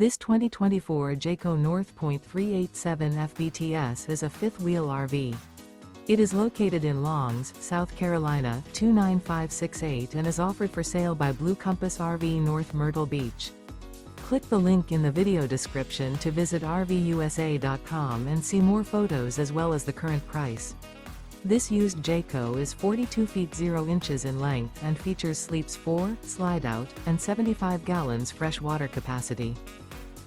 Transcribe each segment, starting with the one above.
This 2024 Jayco North Point 387 FBTS is a fifth-wheel RV. It is located in Longs, South Carolina 29568 and is offered for sale by Blue Compass RV North Myrtle Beach. Click the link in the video description to visit RVUSA.com and see more photos as well as the current price. This used Jayco is 42 feet 0 inches in length and features sleeps 4, slide-out, and 75 gallons fresh water capacity.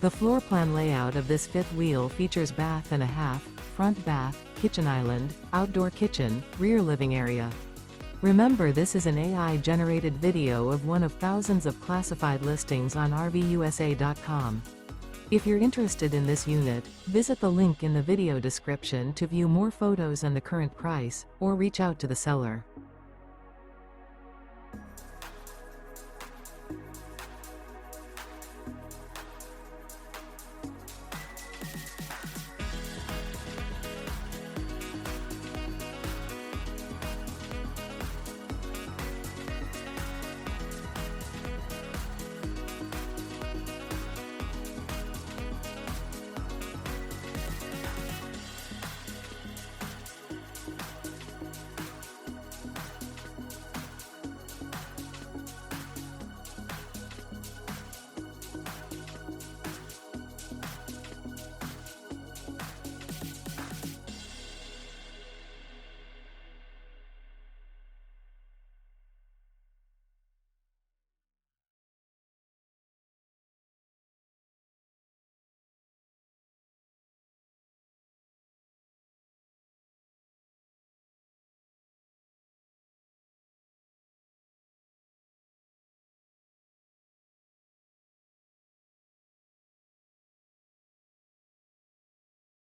The floor plan layout of this fifth wheel features bath and a half, front bath, kitchen island, outdoor kitchen, rear living area. Remember, this is an AI-generated video of one of thousands of classified listings on RVUSA.com. If you're interested in this unit, visit the link in the video description to view more photos and the current price, or reach out to the seller.